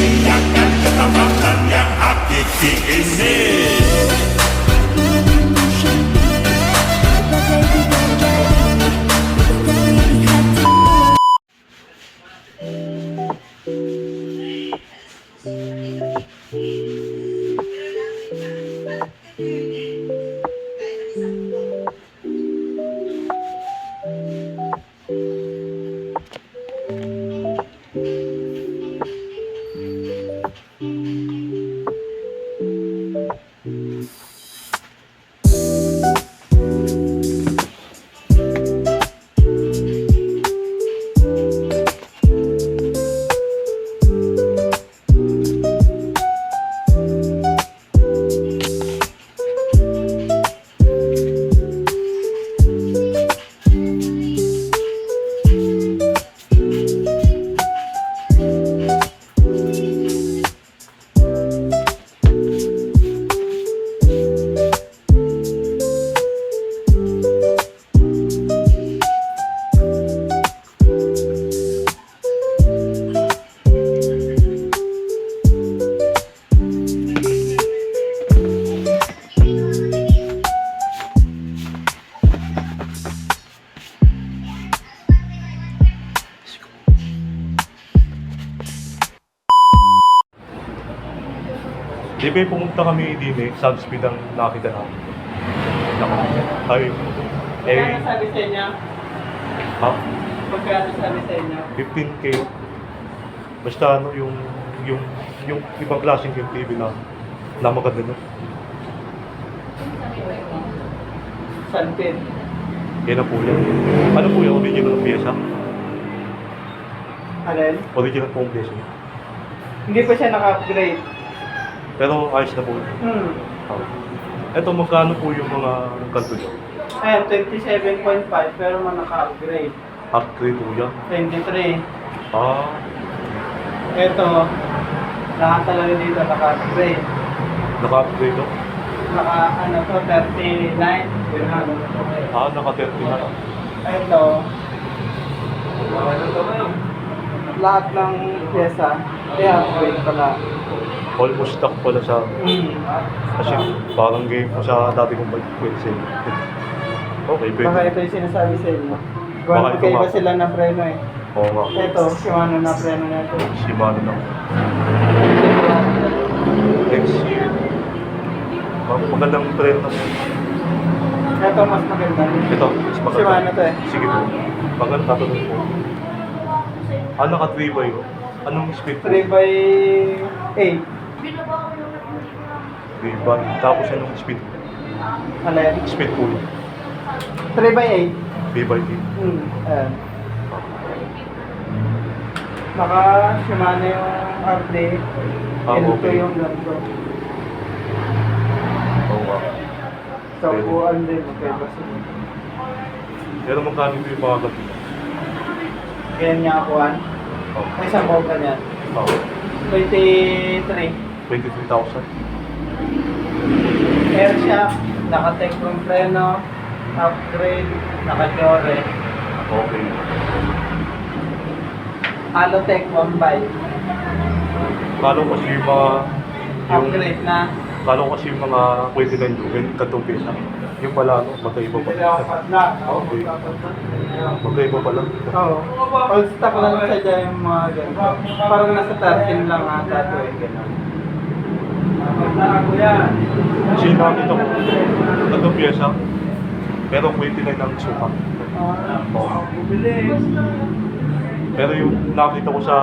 Silakan ketamakan yang hakiki ini. Di ba pumunta kami din subspeed ang nakita namin. Ay, Magkano sabi sa inyo? ha? Magkano sabi sa inyo? 15K. Basta ano, yung ibang klaseng yung TV na maganda no? Santin. Yan na po yan. Ano po yung original ng pyesa? Alin? Original po ang pyesa. Hindi pa siya naka-upgrade. Pero ayos na po. Ito, magkano po yung mga kanto nyo? Ayan, 27.5 pero man naka-upgrade. Upgrade po yan. 23. Ah, Ito, lahat talaga dito naka-upgrade. naka-upgrade to? Naka, ano to, 39. Yun na, ano to. Ah, naka-30 na. Ito, lahat ng pyesa, kaya upgrade pala. Almost stock pala sa... Kasi parang game ko sa dati kong pwede. Okay, pwede. Baka ito yung sinasabi sa inyo. Baka ito Magkaiba nga. sila ng preno eh. Oo nga. Ito, Shimano na preno na ito. Shimano na. Next year. Magandang trend na po. Ito mas maganda. Ito, mas maganda. Shimano to eh. Sige po. Maganda tatanong po. Ano naka 3 by oh? Anong speed po? 3 by 8. 3 by. Tapos anong speed? Alin? Speed po yun. 3 by 3 by 8. 8. Ayan. Naka Shimano yung RD. Ah, Ito okay. yung ganito. Oo nga. So, buwan din. Magkaiba sila. Pero magkano po yung mga kanto? Ganyan niya akuan. Oh. May isang bawang kanyan. Oh. 23. 23,000. Air shock. Naka-tech from preno. Upgrade. Naka-jore. Okay. Alotech 1 by. Kalo kasi yung mga... Upgrade na. Kalo kasi yung mga 29 yung kantong pesa. Yung pala, no? Magkaiba pa. Okay. Magkaiba pala. Oo. All stock lang sa dyan yung mga ganito. Parang nasa 13 lang ata ito eh. Ganun. Kasi nakita ko, kantong pesa, pero 29 ang suka. Oo. Pero yung nakita ko sa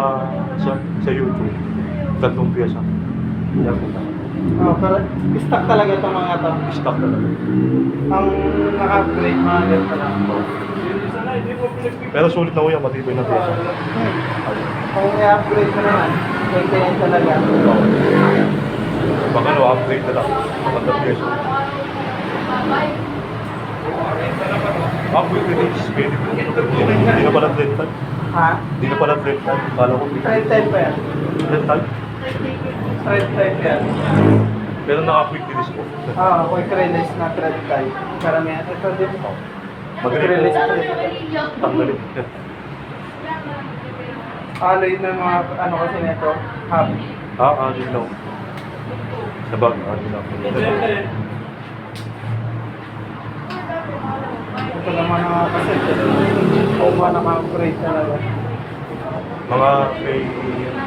YouTube, kantong pesa. Oh, pero stock talaga itong mga to. Stock talaga. Ang naka-upgrade mga ganito lang. Pero sulit na ko yan, matibay na pesa. Kung i-upgrade mo naman, 29 talaga. Baka no, upgrade na lang. Kantong pesa. Upgrade na rin, pwede po. Hindi na pala trend time. Ha? Hindi na pala trend time. Kala ko, Trend type pa yan. trend time. Trend type yan. Pero naka-quick release po. Oo, quick release na trend type. Karamihan. Ito din. Quick Magaling release po. trend type. Tanggalin. alloy ng mga ano kasi nito, hub. Ano lang. Sa bag, ano lang. Ito naman ang mga kaset. Oo ba naka-upgrade talaga. Mga may,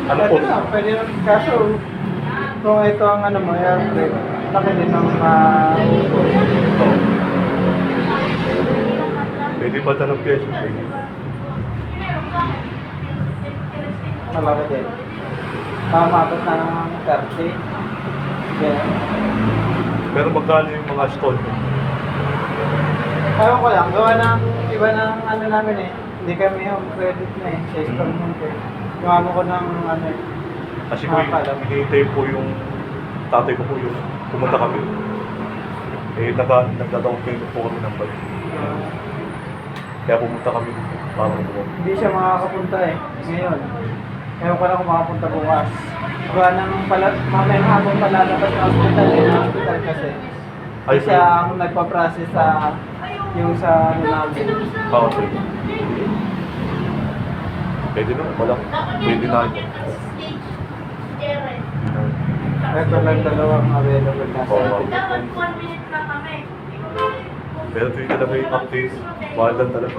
ano po? Pwede na, pwede na. Kaso, kung ito ang ano mo, i-upgrade, laki din ng Ito. Pwede ba ito ng pyesa? malaki din. Mamabot na ng 30. Ganyan. Pero magkano yung mga stall? Ewan ko lang, gawa ng iba ng ano namin eh. Hindi kami yung credit na eh, sa installment eh. Gawa mo ko ng ano eh. Kasi ko hinihintay po yung tatay ko po yung pumunta kami. Nagdadaong payment po kami ng balik. Kaya pumunta kami para mag-work. Hindi siya makakapunta eh, ngayon. Ewan ko lang kung makapunta bukas. Gawa ng mamayang hapon palalabas ng hospital eh, na hospital kasi. Ay, Siya ang nagpa-process sa yung sa ano namin. Okay. Pwede na, wala. Pwede na. Ito lang dalawang available na sa Oo. atin. Pero ito yung talaga yung update. Mahal lang talaga.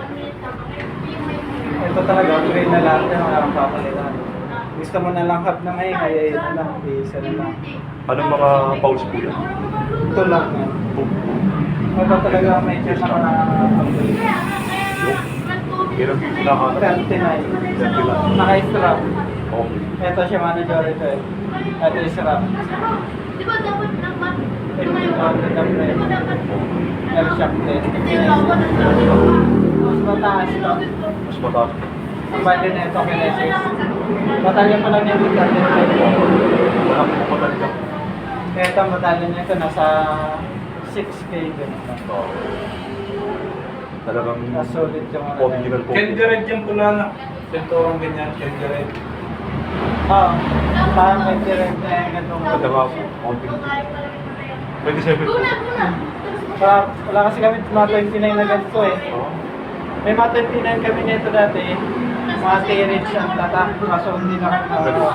Ito talaga, upgrade na lahat yan, wala kang papalitan. Gusto mo na lang hub na ngayon, kaya yun na lang, isa na lang. Anong mga pause po yan? Ito lang yan. Ito talaga medyo naka-upgrade. Ilang pinaka? 39. Naka-strap. Okay. Ito siya manager ito eh. Ito yung strap. Di ba dapat naman? Ito yung dapat. L-shock din. Mas mataas ito. Mas mataas. Ang bali na ito, kinesis. Batalyan pa lang yung batalyan. Wala po pa talaga. Ito, batalyan niya ito, nasa 6K din. Talagang Solid yung ano. original po. Kendered yung pula na. Sentorong ganyan, Kendered. Oo. Parang may direct na yung ganitong. Ganda nga po. Konting 27 po. Wala kasi kami mga 29 na ganito eh. Oo. May mga 29 kami nito dati. Mga T-Rich ang tatak. Kaso hindi na nakakuha.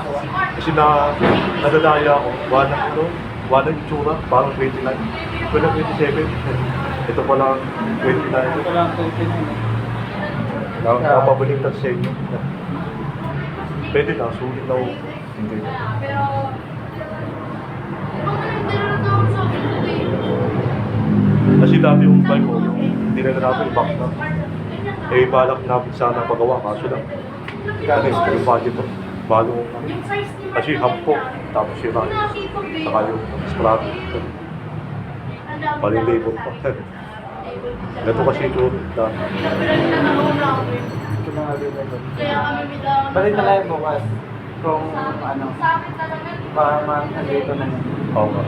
Kasi nadadaya ako. Wala ito. Wala yung tsura. Parang 29. Wala 27. Ito pa lang 29. Ito lang 29 eh. Nakapabaliktad sa inyo. Pwede na. Sulit na ako. Hindi na. Kasi dati yung bike ko, yung hindi na natin yung box na. Eh, balak namin sana pagawa, kaso lang. Kasi yung budget ko, balo ko. Kasi hub ko, tapos yung run, saka yung scrap. Bali labor pa. Ganito kasi ito. Ito lang available. Balik na lang bukas. Kung ano, para nandito na yun. Oo nga.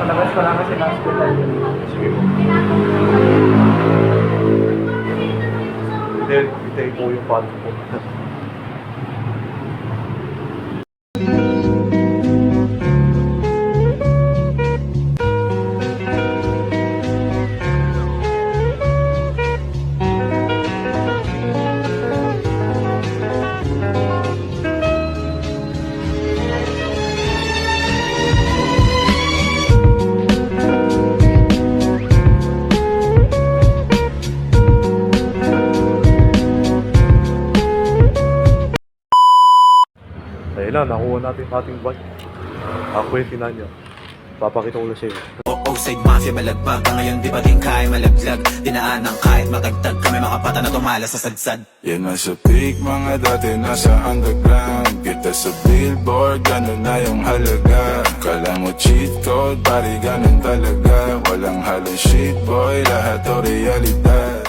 Palabas pa lang kasi ng hospital yun. Sige po. Hindi po yung pan po. Ayun na, nakuha natin yung ating bike. 29 niya. Papakita ko na sa inyo. Outside mafia malagbag ka ngayon di pa din kaya malaglag Dinaan ng kahit matagtag kami makapata na tumala sa sadsad Yan nasa peak, mga dati nasa underground Kita sa billboard, ganun na yung halaga Kala mo cheat code, pari ganun talaga Walang halong shit boy, lahat o realidad